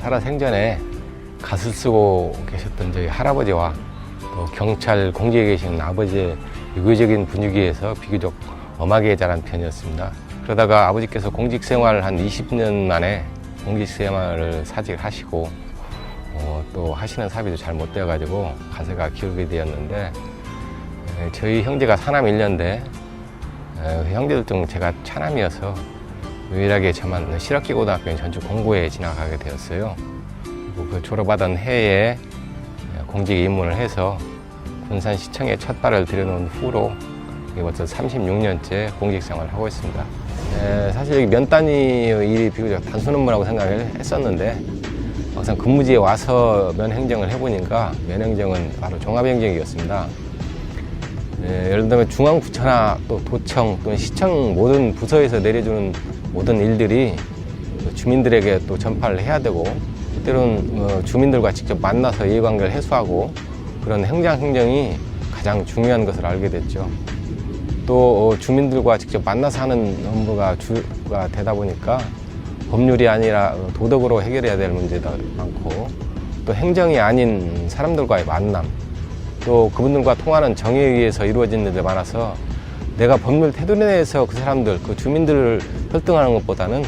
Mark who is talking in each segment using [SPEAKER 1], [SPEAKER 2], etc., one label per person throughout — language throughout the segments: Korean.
[SPEAKER 1] 살아생전에 갓을 쓰고 계셨던 저희 할아버지와 또 경찰 공직에 계신 아버지의 유교적인 분위기에서 비교적 엄하게 자란 편이었습니다. 그러다가 아버지께서 공직생활 한 20년 만에 공직생활을 사직하시고 또 하시는 사비도 잘 못 되어가지고 가세가 기울게 되었는데, 저희 형제가 사남 1년대 형제들 중 제가 차남이어서 유일하게 저만 실업기고등학교 전주 공고에 진학하게 되었어요. 그리고 그 졸업하던 해에 공직에 입문을 해서 군산시청에 첫 발을 들여놓은 후로 벌써 36년째 공직생활을 하고 있습니다. 사실 면 단위 일이 비교적 단순 업무라고 생각을 했었는데, 막상 근무지에 와서 면행정을 해보니까 면행정은 바로 종합행정이었습니다. 예를 들면 중앙부처나 또 도청 또는 시청 모든 부서에서 내려주는 모든 일들이 주민들에게 또 전파를 해야 되고, 때로는 주민들과 직접 만나서 이해관계를 해소하고, 그런 행정이 가장 중요한 것을 알게 됐죠. 또 주민들과 직접 만나서 하는 업무가 주가 되다 보니까 법률이 아니라 도덕으로 해결해야 될 문제도 많고, 또 행정이 아닌 사람들과의 만남, 또 그분들과 통하는 정의에 의해서 이루어진 일들이 많아서 내가 법률 테두리 내에서 그 사람들, 그 주민들을 설득하는 것보다는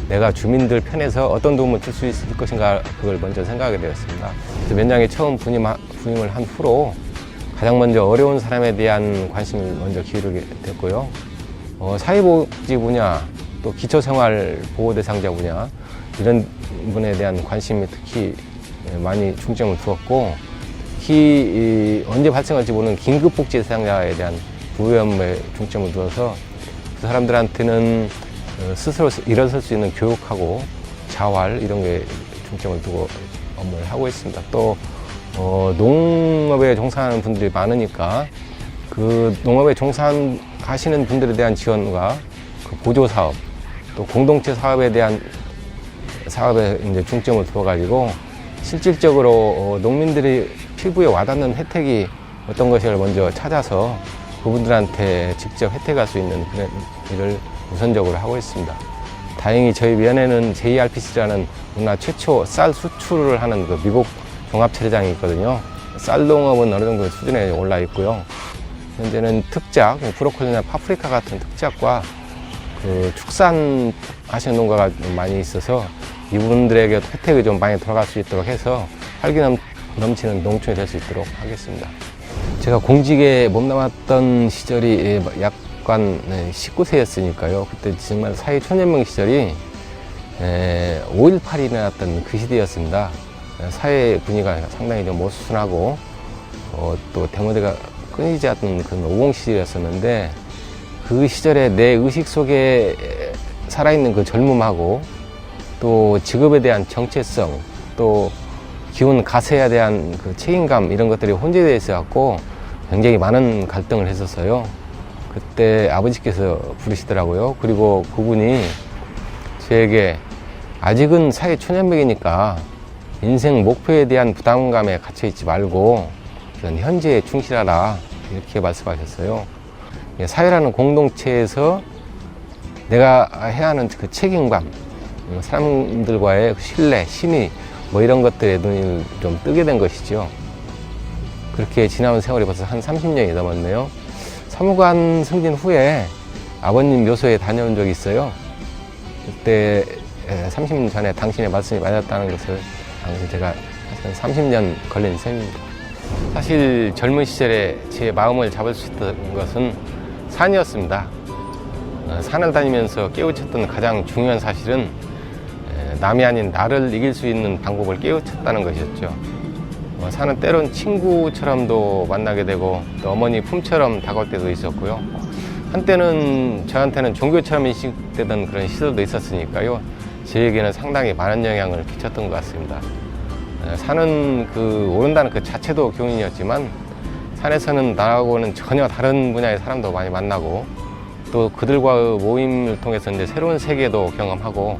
[SPEAKER 1] 내가 주민들 편에서 어떤 도움을 줄 수 있을 것인가, 그걸 먼저 생각하게 되었습니다. 면장에 처음 부임을 한 후로 가장 먼저 어려운 사람에 대한 관심을 먼저 기울이게 됐고요. 사회복지 분야, 또 기초생활보호 대상자 분야, 이런 부분에 대한 관심이 특히 많이 중점을 두었고, 특히 언제 발생할지 모르는 긴급복지 대상자에 대한 부여 업무에 중점을 두어서 그 사람들한테는 스스로 일어설 수 있는 교육하고 자활, 이런 게 중점을 두고 업무를 하고 있습니다. 또 농업에 종사하는 분들이 많으니까 그 농업에 종사하시는 분들에 대한 지원과 그 보조사업, 또 공동체 사업에 대한 사업에 이제 중점을 두어가지고 실질적으로 농민들이 피부에 와닿는 혜택이 어떤 것을 먼저 찾아서 그분들한테 직접 혜택할 수 있는 그런 일을 우선적으로 하고 있습니다. 다행히 저희 면에는 JRPC라는 우리나라 최초 쌀 수출을 하는 그 미국 종합체류장이 있거든요. 쌀 농업은 어느 정도 수준에 올라 있고요. 현재는 특작, 브로콜리나 파프리카 같은 특작과 그 축산하시는 농가가 많이 있어서 이분들에게 혜택이 좀 많이 들어갈 수 있도록 해서 활기 넘치는 농촌이 될 수 있도록 하겠습니다. 제가 공직에 몸담았던 시절이 약간 19세였으니까요. 그때 정말 사회 초년명 시절이 5.18이 일어났던 그 시대였습니다. 사회 분위기가 상당히 좀 모순하고 또 대모대가 끊이지 않는 그런 오공 시절이었었는데, 그 시절에 내 의식 속에 살아있는 그 젊음하고 또 직업에 대한 정체성, 또 기운 가세에 대한 그 책임감, 이런 것들이 혼재되어 있어갖고 굉장히 많은 갈등을 했었어요. 그때 아버지께서 부르시더라고요. 그리고 그분이 저에게 아직은 사회 초년백이니까 인생 목표에 대한 부담감에 갇혀있지 말고 현재에 충실하라, 이렇게 말씀하셨어요. 사회라는 공동체에서 내가 해야 하는 그 책임감, 사람들과의 신뢰, 신의, 이런 것들에 눈이 좀 뜨게 된 것이죠. 그렇게 지나온 세월이 벌써 한 30년이 넘었네요. 사무관 승진 후에 아버님 묘소에 다녀온 적이 있어요. 그때 30년 전에 당신의 말씀이 맞았다는 것을 당시 제가 한 30년 걸린 셈입니다. 사실 젊은 시절에 제 마음을 잡을 수 있던 것은 산이었습니다. 산을 다니면서 깨우쳤던 가장 중요한 사실은 남이 아닌 나를 이길 수 있는 방법을 깨우쳤다는 것이었죠. 산은 때론 친구처럼도 만나게 되고 또 어머니 품처럼 다가올 때도 있었고요. 한때는 저한테는 종교처럼 인식되던 그런 시절도 있었으니까요. 저에게는 상당히 많은 영향을 끼쳤던 것 같습니다. 산은 오른다는 그 자체도 교훈이었지만, 산에서는 나하고는 전혀 다른 분야의 사람도 많이 만나고, 또 그들과의 모임을 통해서 이제 새로운 세계도 경험하고,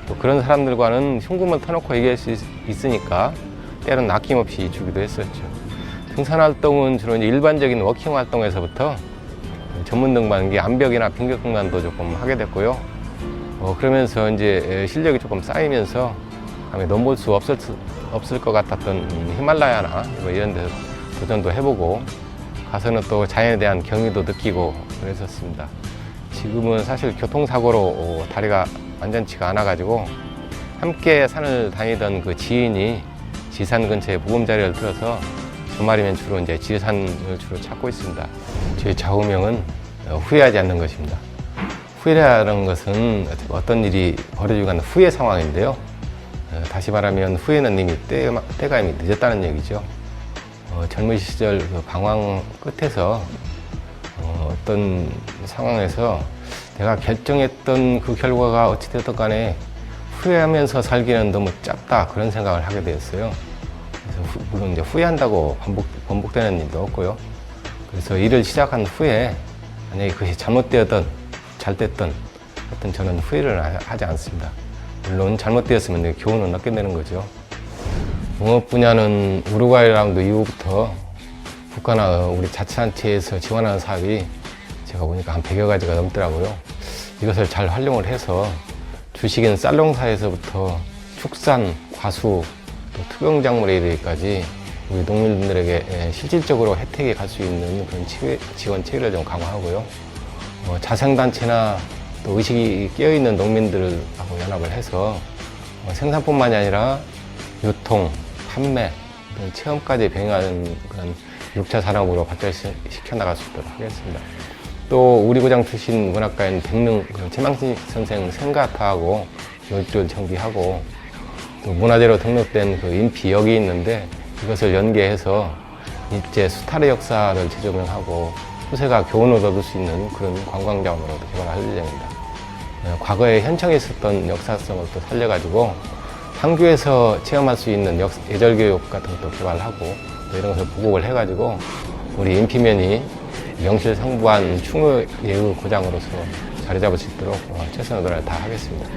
[SPEAKER 1] 또 그런 사람들과는 흉금을 터놓고 얘기할 수 있으니까 때로는 아낌없이 주기도 했었죠. 등산 활동은 주로 이제 일반적인 워킹 활동에서부터 전문 등반기, 암벽이나 빙벽 등반도 조금 하게 됐고요. 그러면서 이제 실력이 조금 쌓이면서 다음에 넘볼 수 없을 것 같았던 히말라야나 뭐 이런 데 도전도 해보고 가서는 또 자연에 대한 경의도 느끼고 그랬었습니다. 지금은 사실 교통사고로 다리가 완전치가 않아가지고 함께 산을 다니던 그 지인이 지산 근처에 보금자리를 들어서 주말이면 주로 이제 지산을 주로 찾고 있습니다. 제 좌우명은 후회하지 않는 것입니다. 후회라는 것은 어떤 일이 벌어지고 난 후회 상황인데요. 다시 말하면 후회는 이미 때가 이미 늦었다는 얘기죠. 젊은 시절 그 방황 끝에서 어떤 상황에서 내가 결정했던 그 결과가 어찌됐든 간에 후회하면서 살기는 너무 짧다 그런 생각을 하게 되었어요. 그래서 물론 이제 후회한다고 번복되는 일도 없고요. 그래서 일을 시작한 후에 만약에 그것이 잘못되었던 잘 됐던 하여튼 저는 후회를 하지 않습니다. 물론 잘못되었으면 교훈을 얻게 되는 거죠. 농업 분야는 우루과이 라운드 이후부터 국가나 우리 자치단체에서 지원하는 사업이 제가 보니까 한 100여 가지가 넘더라고요. 이것을 잘 활용을 해서 주식인 쌀농사에서부터 축산, 과수, 또 투경작물에 이르기까지 우리 농민들에게 실질적으로 혜택이 갈 수 있는 그런 지원 체계를 좀 강화하고요. 자생단체나 또 의식이 깨어있는 농민들하고 연합을 해서 생산뿐만이 아니라 유통, 판매, 체험까지 병행하는 그런 6차 산업으로 발전시켜 나갈 수 있도록 하겠습니다. 또 우리 고장 출신 문학가인 백릉 최망신 선생 생가타하고 요지를 정비하고 또 문화재로 등록된 그 인피역이 있는데 이것을 연계해서 일제 수탈의 역사를 재조명하고 후세가 교훈을 얻을 수 있는 그런 관광자원으로 개발할 예정입니다. 과거에 현청에 있었던 역사성을 또 살려가지고 상주에서 체험할 수 있는 예절교육 같은 것도 개발하고 또 이런 것을 보급을 해가지고 우리 인피면이 명실상부한 충의 예의 고장으로서 자리 잡을 수 있도록 최선의 노력을 다 하겠습니다.